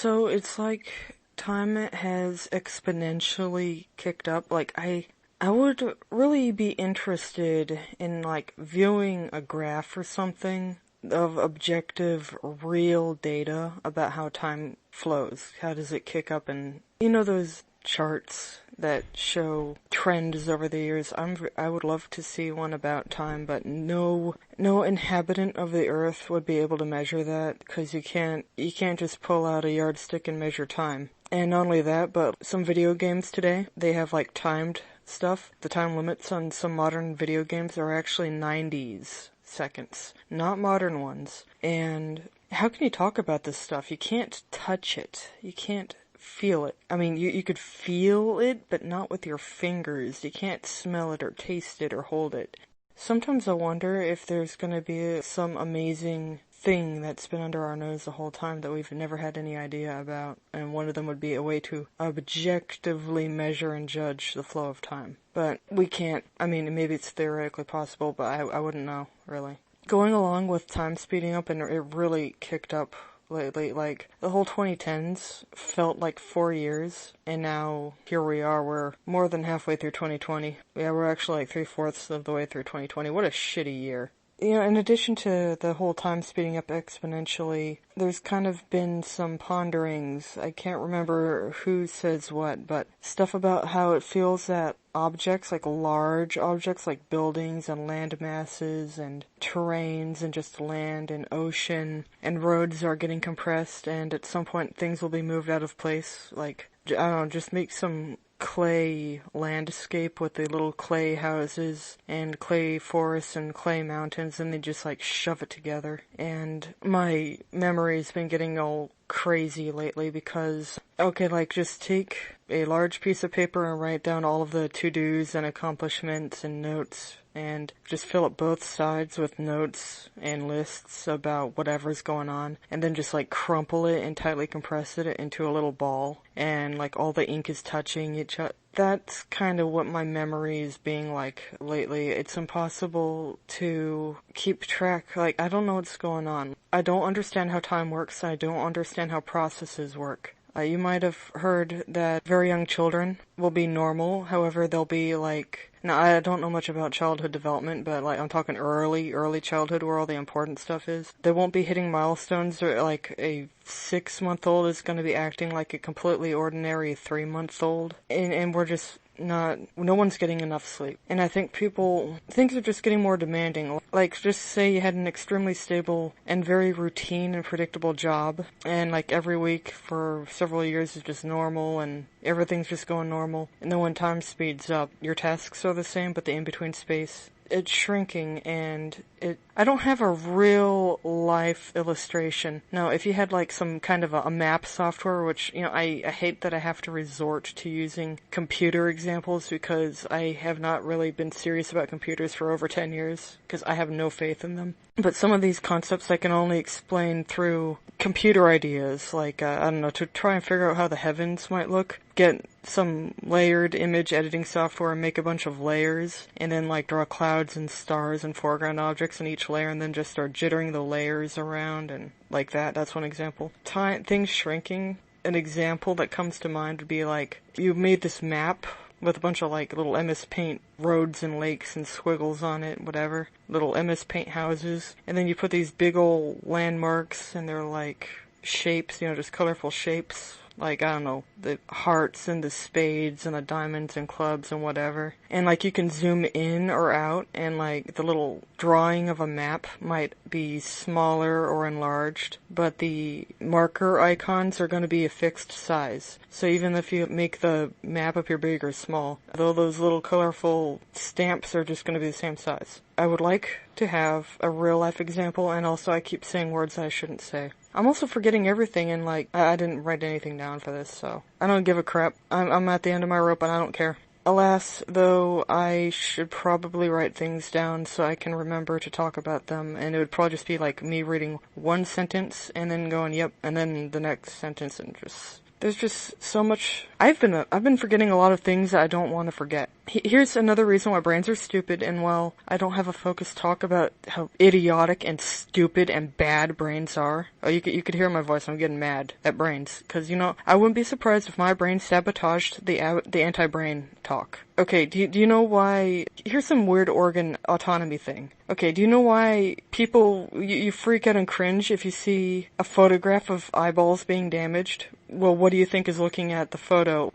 So it's like time has exponentially kicked up. Like I would really be interested in like viewing a graph or something of objective, real data about how time flows. How does it kick up? And those charts that show trends over the years. I would love to see one about time, but no inhabitant of the earth would be able to measure that, because you can't just pull out a yardstick and measure time. And not only that, but some video games today, they have like timed stuff. The time limits on some modern video games are actually 90s seconds, not modern ones. And how can you talk about this stuff? You can't touch it. You can't feel it. I mean, you could feel it, but not with your fingers. You can't smell it or taste it or hold it. Sometimes I wonder if there's gonna be some amazing thing that's been under our nose the whole time that we've never had any idea about, and one of them would be a way to objectively measure and judge the flow of time. But we can't. I mean, maybe it's theoretically possible, but I wouldn't know, really. Going along with time speeding up, and it really kicked up lately, like, the whole 2010s felt like 4 years, and now here we are, we're more than halfway through 2020. Yeah, we're actually like 3/4 of the way through 2020. What a shitty year. In addition to the whole time speeding up exponentially, there's kind of been some ponderings. I can't remember who says what, but stuff about how it feels that objects, like large objects like buildings and land masses and terrains and just land and ocean and roads are getting compressed, and at some point things will be moved out of place. Like, I don't know, just make some clay landscape with the little clay houses and clay forests and clay mountains, and they just like shove it together. And my memory's been getting all crazy lately because, okay, like, just take a large piece of paper and write down all of the to-dos and accomplishments and notes, and just fill up both sides with notes and lists about whatever's going on, and then just like crumple it and tightly compress it into a little ball, and like all the ink is touching each other. That's kind of what my memory is being like lately. It's impossible to keep track. Like, I don't know what's going on. I don't understand how time works. I don't understand how processes work. You might have heard that very young children will be normal. However, they'll be like, now I don't know much about childhood development, but like I'm talking early childhood where all the important stuff is. They won't be hitting milestones, or like a 6-month-old is going to be acting like a completely ordinary 3-month-old. And we're just no one's getting enough sleep. And I think things are just getting more demanding. Like, just say you had an extremely stable and very routine and predictable job, and like every week for several years is just normal and everything's just going normal. And then when time speeds up, your tasks are the same, but the in-between space, it's shrinking, and I don't have a real life illustration. Now, if you had like some kind of a map software, which, I hate that I have to resort to using computer examples because I have not really been serious about computers for over 10 years because I have no faith in them. But some of these concepts I can only explain through computer ideas, like, I don't know, to try and figure out how the heavens might look. Get some layered image editing software and make a bunch of layers, and then like draw clouds and stars and foreground objects in each layer, and then just start jittering the layers around, and like that. That's one example. Things shrinking. An example that comes to mind would be like, you made this map with a bunch of like little MS Paint roads and lakes and squiggles on it, whatever. Little MS Paint houses. And then you put these big old landmarks, and they're like shapes, just colorful shapes. Like, I don't know, the hearts and the spades and the diamonds and clubs and whatever. And like you can zoom in or out, and like the little drawing of a map might be smaller or enlarged, but the marker icons are going to be a fixed size. So even if you make the map appear big or small, though those little colorful stamps are just going to be the same size. I would like to have a real life example, and also I keep saying words I shouldn't say. I'm also forgetting everything, and like, I didn't write anything down for this, so I don't give a crap. I'm at the end of my rope and I don't care. Alas, though, I should probably write things down so I can remember to talk about them, and it would probably just be like me reading one sentence and then going, yep, and then the next sentence, and there's just so much. I've been forgetting a lot of things that I don't want to forget. Here's another reason why brains are stupid, and while I don't have a focused talk about how idiotic and stupid and bad brains are, oh, you could hear my voice, I'm getting mad at brains, because, I wouldn't be surprised if my brain sabotaged the anti-brain talk. Okay, do you know why? Here's some weird organ autonomy thing. Okay, do you know why people, you freak out and cringe if you see a photograph of eyeballs being damaged? Well, what do you think is looking at the photo,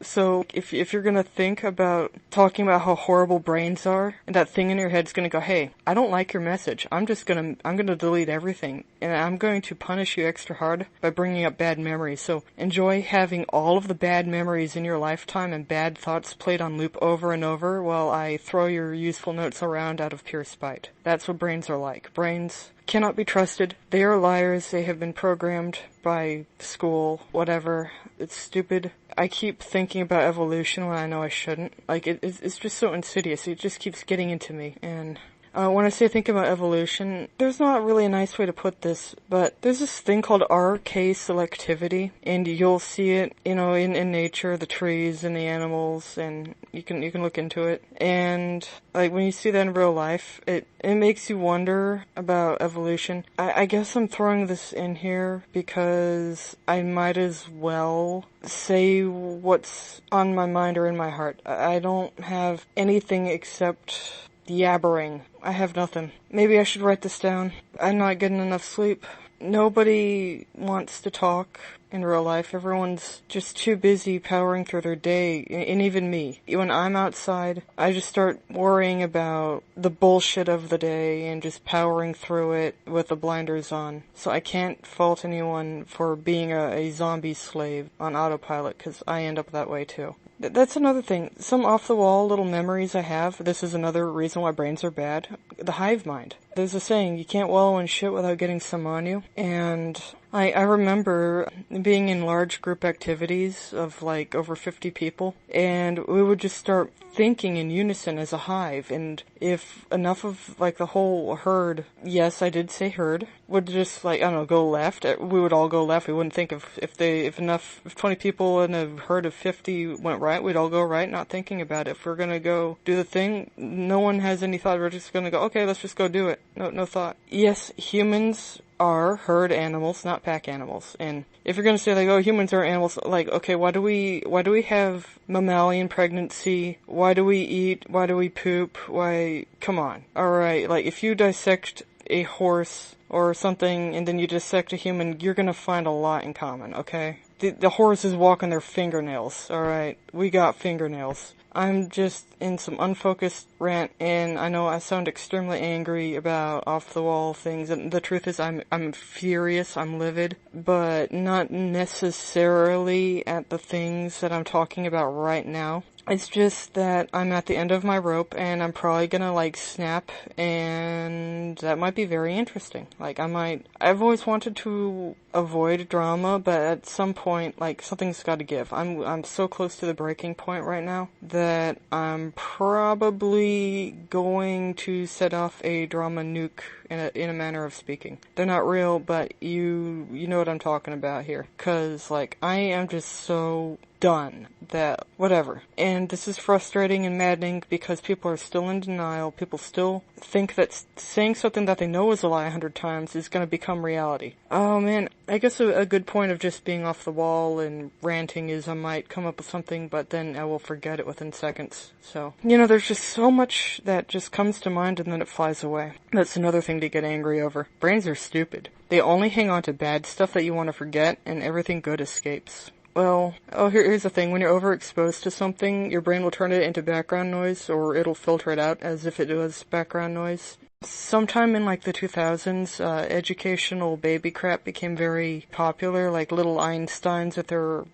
So, if you're gonna think about talking about how horrible brains are, and that thing in your head's gonna go, hey, I don't like your message, I'm gonna delete everything, and I'm going to punish you extra hard by bringing up bad memories. So, enjoy having all of the bad memories in your lifetime and bad thoughts played on loop over and over while I throw your useful notes around out of pure spite. That's what brains are like. Brains cannot be trusted. They are liars. They have been programmed by school, whatever. It's stupid. I keep thinking about evolution when I know I shouldn't. Like, it's just so insidious. It just keeps getting into me. And when I say think about evolution, there's not really a nice way to put this, but there's this thing called RK selectivity, and you'll see it, in nature, the trees and the animals, and you can look into it. And like when you see that in real life, it makes you wonder about evolution. I guess I'm throwing this in here because I might as well say what's on my mind or in my heart. I don't have anything except yabbering. I have nothing. Maybe I should write this down. I'm not getting enough sleep. Nobody wants to talk in real life. Everyone's just too busy powering through their day, and even me. When I'm outside, I just start worrying about the bullshit of the day and just powering through it with the blinders on. So I can't fault anyone for being a zombie slave on autopilot, because I end up that way too. That's another thing. Some off-the-wall little memories I have. This is another reason why brains are bad. The hive mind. There's a saying, you can't wallow in shit without getting some on you. And I remember being in large group activities of like over 50 people, and we would just start thinking in unison as a hive, and if enough of like the whole herd, yes, I did say herd, would just go left, we would all go left. We wouldn't think if 20 people in a herd of 50 went right, we'd all go right, not thinking about it. If we're gonna go do the thing, no one has any thought, we're just gonna go, okay, let's just go do it. No thought. Yes, humans are herd animals, not pack animals. And if you're going to say like, oh, humans are animals, like, okay, why do we have mammalian pregnancy? Why do we eat? Why do we poop? Why? Come on. Alright, like if you dissect a horse or something and then you dissect a human, you're going to find a lot in common, okay? The horses walk on their fingernails, alright? We got fingernails. I'm just in some unfocused rant, and I know I sound extremely angry about off-the-wall things, and the truth is I'm furious, I'm livid, but not necessarily at the things that I'm talking about right now. It's just that I'm at the end of my rope, and I'm probably gonna, snap, and that might be very interesting. I've always wanted to avoid drama, but at some point, something's gotta give. I'm so close to the breaking point right now that I'm probably going to set off a drama nuke in a manner of speaking. They're not real, but you know what I'm talking about here. 'Cause, I am just so done that whatever. And this is frustrating and maddening because people are still in denial. People still think that saying something that they know is a lie 100 times is going to become reality. Oh man, I guess a good point of just being off the wall and ranting is I might come up with something, but then I will forget it within seconds. So, there's just so much that just comes to mind and then it flies away. That's another thing to get angry over. Brains are stupid. They only hang on to bad stuff that you want to forget, and everything good escapes. Well, here's the thing. When you're overexposed to something, your brain will turn it into background noise, or it'll filter it out as if it was background noise. Sometime in the 2000s, educational baby crap became very popular, like little Einsteins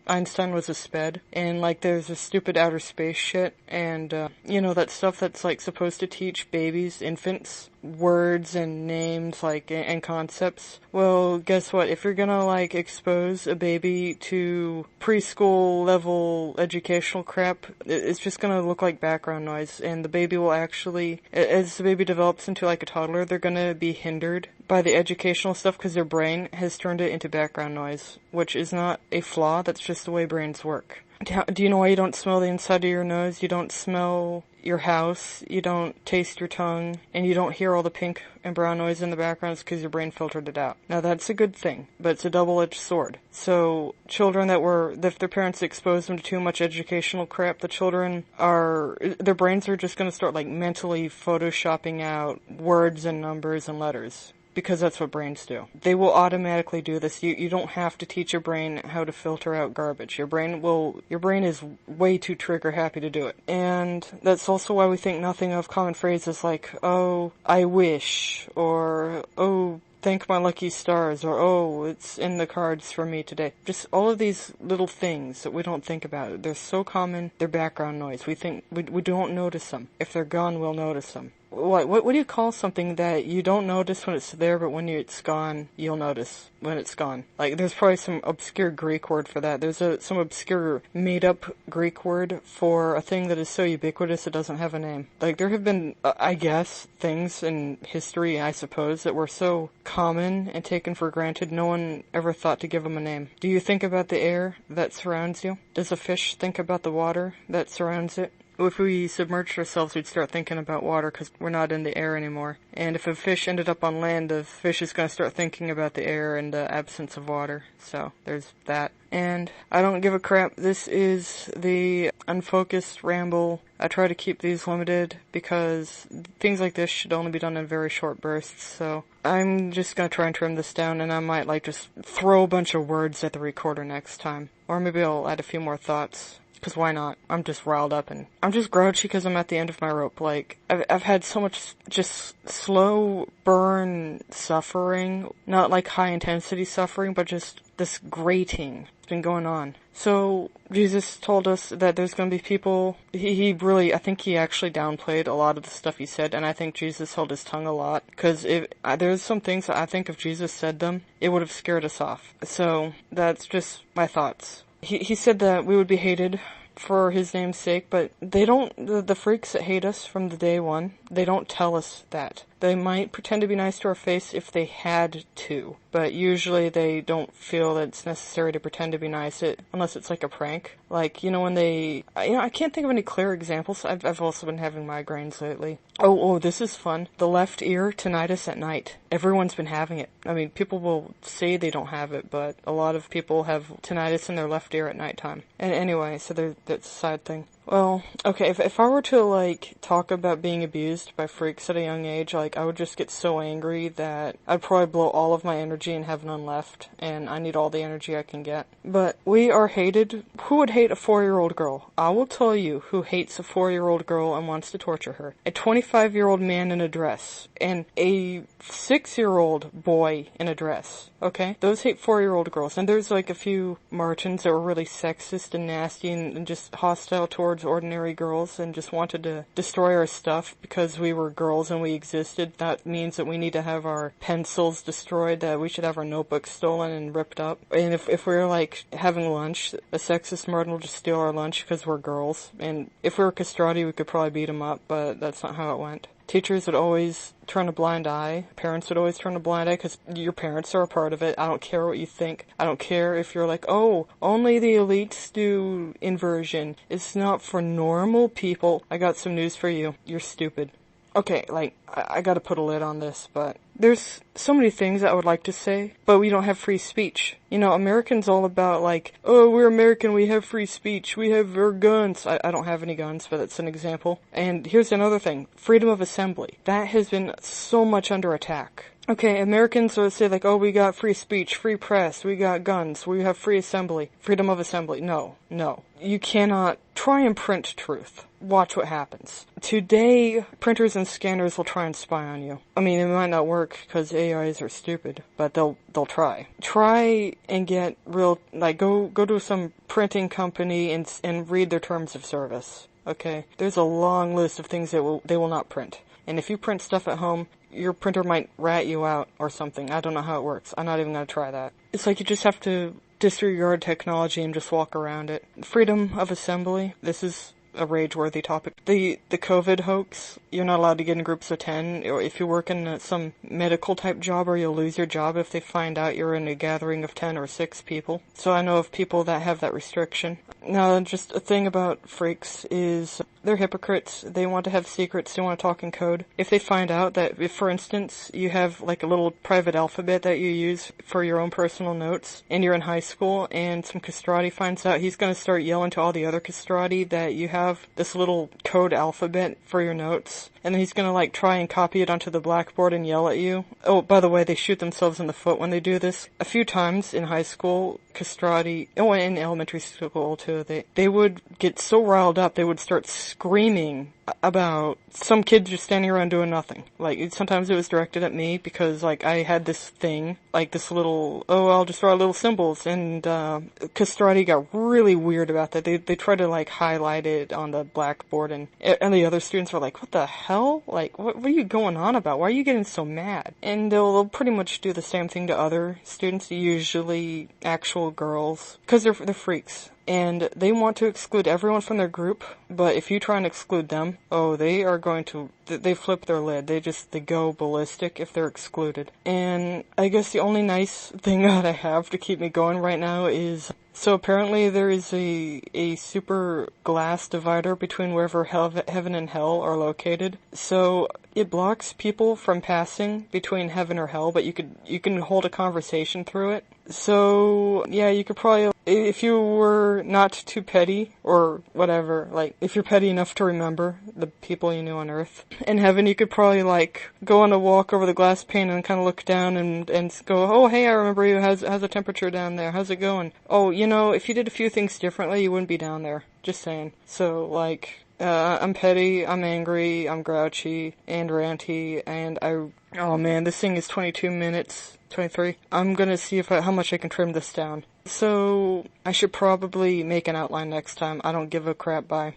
Einstein was a sped, and there's this stupid outer space shit, and that stuff that's supposed to teach babies, infants, words and names, and concepts. Well, guess what? If you're gonna, expose a baby to preschool level educational crap, it's just gonna look like background noise, and the baby will actually, as the baby develops into a toddler, they're gonna be hindered by the educational stuff because their brain has turned it into background noise, which is not a flaw, that's just the way brains work. Do you know why you don't smell the inside of your nose? You don't smell your house, you don't taste your tongue, and you don't hear all the pink and brown noise in the background because your brain filtered it out. Now that's a good thing, but it's a double-edged sword. So children if their parents expose them to too much educational crap, their brains are just going to start like mentally photoshopping out words and numbers and letters. Because that's what brains do. They will automatically do this. You don't have to teach your brain how to filter out garbage. Your brain is way too trigger happy to do it. And that's also why we think nothing of common phrases like, oh, I wish, or, oh, thank my lucky stars, or, oh, it's in the cards for me today. Just all of these little things that we don't think about. They're so common, they're background noise. We don't notice them. If they're gone, we'll notice them. What do you call something that you don't notice when it's there, but when it's gone, you'll notice when it's gone? Like, there's probably some obscure Greek word for that. There's some obscure made-up Greek word for a thing that is so ubiquitous it doesn't have a name. Like, there have been, I guess, things in history, I suppose, that were so common and taken for granted, no one ever thought to give them a name. Do you think about the air that surrounds you? Does a fish think about the water that surrounds it? If we submerged ourselves, we'd start thinking about water because we're not in the air anymore. And if a fish ended up on land, the fish is going to start thinking about the air and the absence of water. So there's that. And I don't give a crap. This is the unfocused ramble. I try to keep these limited because things like this should only be done in very short bursts. So I'm just going to try and trim this down, and I might just throw a bunch of words at the recorder next time. Or maybe I'll add a few more thoughts. Because why not? I'm just riled up and I'm just grouchy because I'm at the end of my rope. Like, I've had so much just slow burn suffering. Not like high intensity suffering, but just this grating that's been going on. So, Jesus told us that there's going to be people, I think he actually downplayed a lot of the stuff he said, and I think Jesus held his tongue a lot. Because there's some things that I think if Jesus said them, it would have scared us off. So, that's just my thoughts. He said that we would be hated for his name's sake, but they don't, the freaks that hate us from the day one, they don't tell us that. They might pretend to be nice to our face if they had to, but usually they don't feel that it's necessary to pretend to be nice, unless it's like a prank. Like, when I can't think of any clear examples. I've also been having migraines lately. Oh, this is fun. The left ear tinnitus at night. Everyone's been having it. I mean, people will say they don't have it, but a lot of people have tinnitus in their left ear at nighttime. And anyway, so that's a side thing. Well, okay, if I were to, talk about being abused by freaks at a young age, I would just get so angry that I'd probably blow all of my energy and have none left, and I need all the energy I can get. But we are hated. Who would hate a 4-year-old girl? I will tell you who hates a 4-year-old girl and wants to torture her. A 25-year-old man in a dress, and a 6-year-old boy in a dress, okay? Those hate 4-year-old girls, and there's, a few Martins that were really sexist and nasty and just hostile towards ordinary girls and just wanted to destroy our stuff because we were girls and we existed. That means that we need to have our pencils destroyed, that we should have our notebooks stolen and ripped up. And if we're having lunch, a sexist Martin will just steal our lunch because we're girls. And if we were castrati, we could probably beat him up, but that's not how it went. Teachers would always turn a blind eye. Parents would always turn a blind eye because your parents are a part of it. I don't care what you think. I don't care if you're like, oh, only the elites do inversion. It's not for normal people. I got some news for you. You're stupid. Okay, I gotta put a lid on this, but there's so many things I would like to say, but we don't have free speech. Americans all about oh, we're American, we have free speech, we have our guns. I don't have any guns, but that's an example. And here's another thing, freedom of assembly. That has been so much under attack. Okay, Americans will say oh, we got free speech, free press, we got guns, we have free assembly, freedom of assembly. No. You cannot try and print truth. Watch what happens. Today, printers and scanners will try and spy on you. I mean, it might not work because AIs are stupid, but they'll try. Try and get real, go to some printing company and read their terms of service. Okay? There's a long list of things that they will not print. And if you print stuff at home, your printer might rat you out or something. I don't know how it works. I'm not even going to try that. It's you just have to disregard technology and just walk around it. Freedom of assembly. This is a rage-worthy topic. The COVID hoax, you're not allowed to get in groups of 10, or if you work in some medical type job, or you'll lose your job if they find out you're in a gathering of 10 or 6 people. So I know of people that have that restriction. Now, just a thing about freaks is they're hypocrites. They want to have secrets. They want to talk in code. If they find out that, if, for instance, you have like a little private alphabet that you use for your own personal notes, and you're in high school, and some castrati finds out, he's going to start yelling to all the other castrati that you have this little code alphabet for your notes, and then he's going to like try and copy it onto the blackboard and yell at you. Oh, by the way, they shoot themselves in the foot when they do this. A few times in high school, castrati, oh, in elementary school too, they would get so riled up, they would start screaming about some kids just standing around doing nothing. Like, sometimes it was directed at me because, like, I had this thing, like this little, oh, I'll just draw little symbols, and castrati got really weird about that. They tried to, like, highlight it on the blackboard, and the other students were like, what the hell? Like, what are you going on about? Why are you getting so mad? And they'll pretty much do the same thing to other students, usually actual girls, because they're freaks. And they want to exclude everyone from their group, but if you try and exclude them, oh, they are going to, they flip their lid. They go ballistic if they're excluded. And I guess the only nice thing that I have to keep me going right now is, so apparently there is a super glass divider between wherever heaven and hell are located. So it blocks people from passing between heaven or hell, but you can hold a conversation through it. So yeah, you could probably, if you were not too petty or whatever, like if you're petty enough to remember the people you knew on Earth, in heaven you could probably like go on a walk over the glass pane and kind of look down and go, oh hey, I remember you. How's the temperature down there? How's it going? Oh, you know, if you did a few things differently, you wouldn't be down there. Just saying. So like, I'm petty, I'm angry, I'm grouchy and ranty, and oh man, this thing is 22 minutes, 23. I'm gonna see how much I can trim this down. So I should probably make an outline next time. I don't give a crap. Bye.